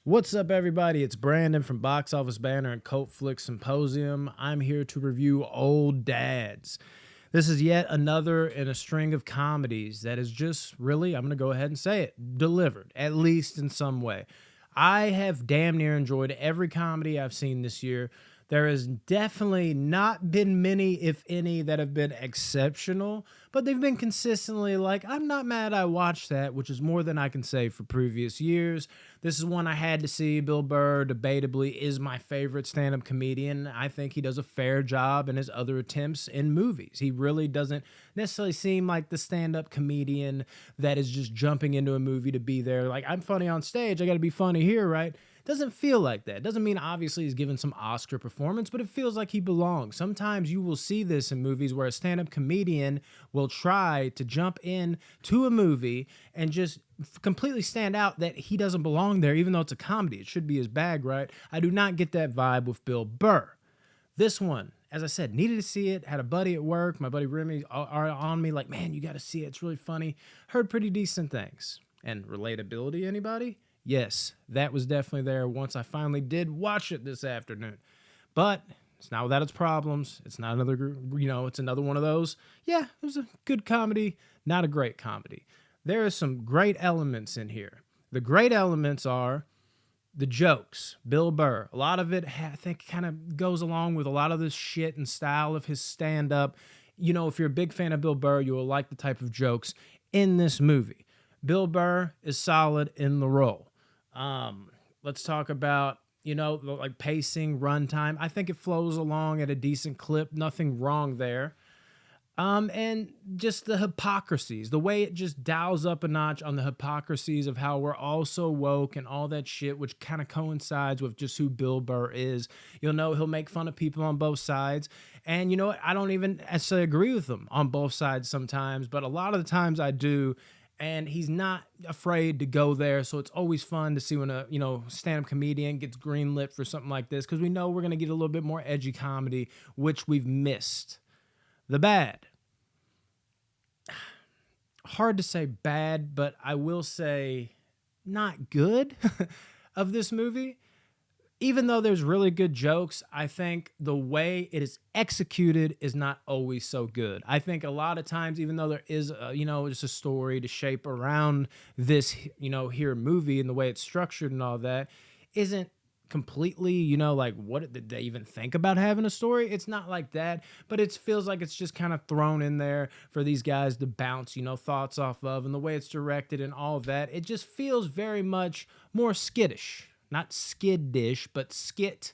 What's up, everybody? It's Brandon from Box Office Banner and Cult Flick Symposium. I'm here to review Old Dads. This is yet another in a string of comedies that is just really, I'm going to go ahead and say it, delivered, at least in some way. I have damn near enjoyed every comedy I've seen this year. There has definitely not been many, if any, that have been exceptional, but they've been consistently like, I'm not mad I watched that, which is more than I can say for previous years. This is one I had to see. Bill Burr, debatably, is my favorite stand-up comedian. I think he does a fair job in his other attempts in movies. He really doesn't necessarily seem like the stand-up comedian that is just jumping into a movie to be there. Like, I'm funny on stage, I got to be funny here, right? Doesn't feel like that. Doesn't mean obviously he's given some Oscar performance, but it feels like he belongs. Sometimes you will see this in movies where a stand-up comedian will try to jump in to a movie and just completely stand out that he doesn't belong there, even though it's a comedy. It should be his bag, right? I do not get that vibe with Bill Burr. This one, as I said, needed to see it. Had a buddy at work, my buddy Remy, are on me like, man, you got to see it. It's really funny. Heard pretty decent things. And relatability, anybody? Yes, that was definitely there once I finally did watch it this afternoon. But it's not without its problems. It's not another, it's another one of those. Yeah, it was a good comedy, not a great comedy. There are some great elements in here. The great elements are the jokes. Bill Burr. A lot of it, I think, kind of goes along with a lot of this shit and style of his stand-up. You know, if you're a big fan of Bill Burr, you will like the type of jokes in this movie. Bill Burr is solid in the role. Let's talk about, like pacing, runtime. I think it flows along at a decent clip. Nothing wrong there. And just the hypocrisies, the way it just dials up a notch on the hypocrisies of how we're all so woke and all that shit, which kind of coincides with just who Bill Burr is. You'll know he'll make fun of people on both sides. And you know what? I don't even necessarily agree with them on both sides sometimes, but a lot of the times I do. And he's not afraid to go there. So it's always fun to see when a, stand-up comedian gets greenlit for something like this, because we know we're going to get a little bit more edgy comedy, which we've missed. The bad. Hard to say bad, but I will say not good of this movie. Even though there's really good jokes, I think the way it is executed is not always so good. I think a lot of times, even though there is, just a story to shape around this, here movie and the way it's structured and all that, isn't completely, like, what did they even think about having a story? It's not like that, but it feels like it's just kind of thrown in there for these guys to bounce, thoughts off of, and the way it's directed and all of that. It just feels very much more skittish. Not skid-dish, but skit/ish.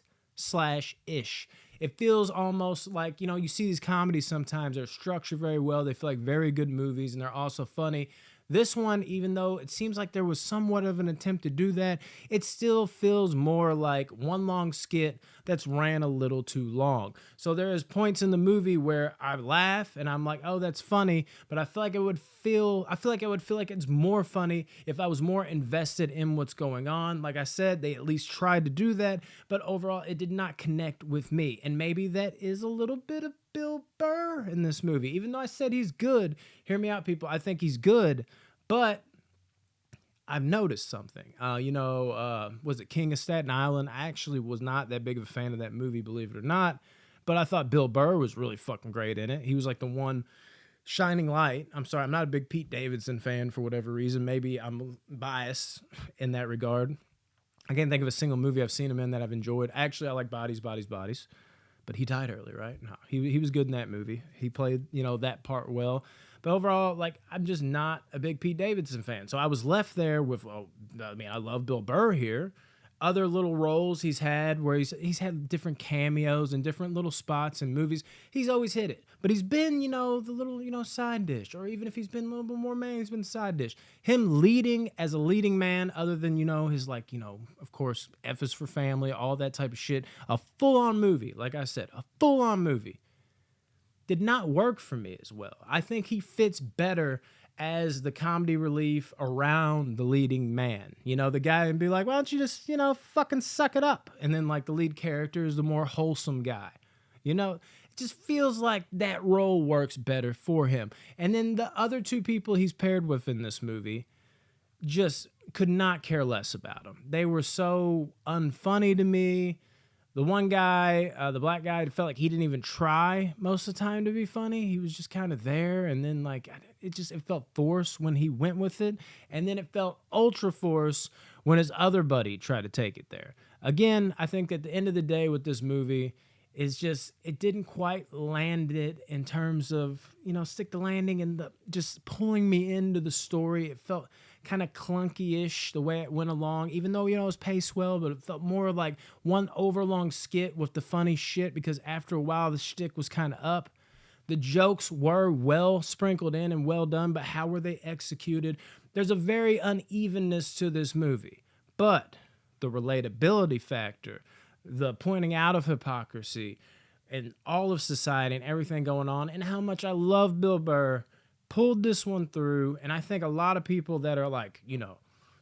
It feels almost like, you see these comedies sometimes, they're structured very well. They feel like very good movies, and they're also funny. This one, even though it seems like there was somewhat of an attempt to do that, it still feels more like one long skit that's ran a little too long. So there is points in the movie where I laugh and I'm like, oh, that's funny, but I feel like it would feel like it's more funny if I was more invested in what's going on. Like I said, they at least tried to do that, but overall it did not connect with me. And maybe that is a little bit of Bill Burr in this movie. Even though I said he's good, hear me out, people. I think he's good, but I've noticed something. Was it King of Staten Island? I actually was not that big of a fan of that movie, believe it or not, but I thought Bill Burr was really fucking great in it. He was like the one shining light. I'm sorry, I'm not a big Pete Davidson fan for whatever reason. Maybe I'm biased in that regard. I can't think of a single movie I've seen him in that I've enjoyed. Actually, I like Bodies, Bodies, Bodies. But he died early, right? No, he was good in that movie. He played, that part well. But overall, like, I'm just not a big Pete Davidson fan. So I was left there with, I love Bill Burr here. Other little roles he's had where he's had different cameos and different little spots in movies. He's always hit it. But he's been, the little, side dish. Or even if he's been a little bit more main, he's been the side dish. Him leading as a leading man, other than, his, like, of course, F is for Family, all that type of shit. A full-on movie, like I said, a full-on movie did not work for me as well. I think he fits better as the comedy relief around the leading man. The guy would be like, why don't you just, fucking suck it up? And then, like, the lead character is the more wholesome guy. It just feels like that role works better for him. And then the other two people he's paired with in this movie just could not care less about them. They were so unfunny to me. The one guy, the black guy, it felt like he didn't even try most of the time to be funny. He was just kind of there, and then like it felt forced when he went with it, and then it felt ultra forced when his other buddy tried to take it there. Again, I think at the end of the day with this movie, is just it didn't quite land it in terms of stick the landing and the just pulling me into the story. It felt kind of clunky-ish the way it went along, even though it was paced well, but it felt more like one overlong skit with the funny shit, because after a while the shtick was kind of up. The jokes were well sprinkled in and well done, but how were they executed? There's a very unevenness to this movie, but the relatability factor, the pointing out of hypocrisy and all of society and everything going on, and how much I love Bill Burr, pulled this one through. And I think a lot of people that are like,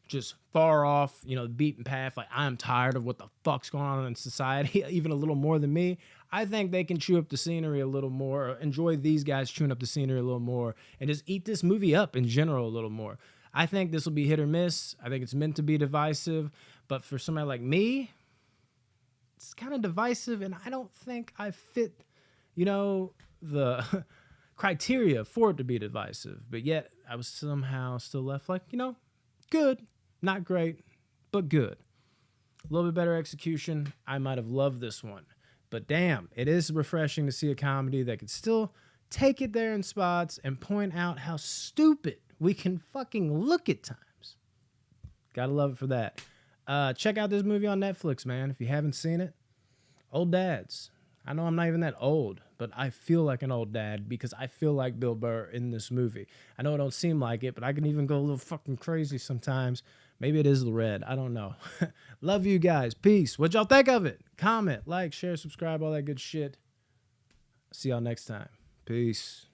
just far off, the beaten path, like I'm tired of what the fuck's going on in society, even a little more than me, I think they can chew up the scenery a little more, or enjoy these guys chewing up the scenery a little more, and just eat this movie up in general a little more. I think this will be hit or miss. I think it's meant to be divisive, but for somebody like me, it's kind of divisive, and I don't think I fit, the criteria for it to be divisive. But yet, I was somehow still left like, good, not great, but good. A little bit better execution. I might have loved this one. But damn, it is refreshing to see a comedy that could still take it there in spots and point out how stupid we can fucking look at times. Gotta love it for that. Check out this movie on Netflix, man, if you haven't seen it. Old Dads. I know I'm not even that old, but I feel like an old dad because I feel like Bill Burr in this movie. I know it don't seem like it, but I can even go a little fucking crazy sometimes. Maybe it is the red. I don't know. Love you guys. Peace. What y'all think of it? Comment, like, share, subscribe, all that good shit. See y'all next time. Peace.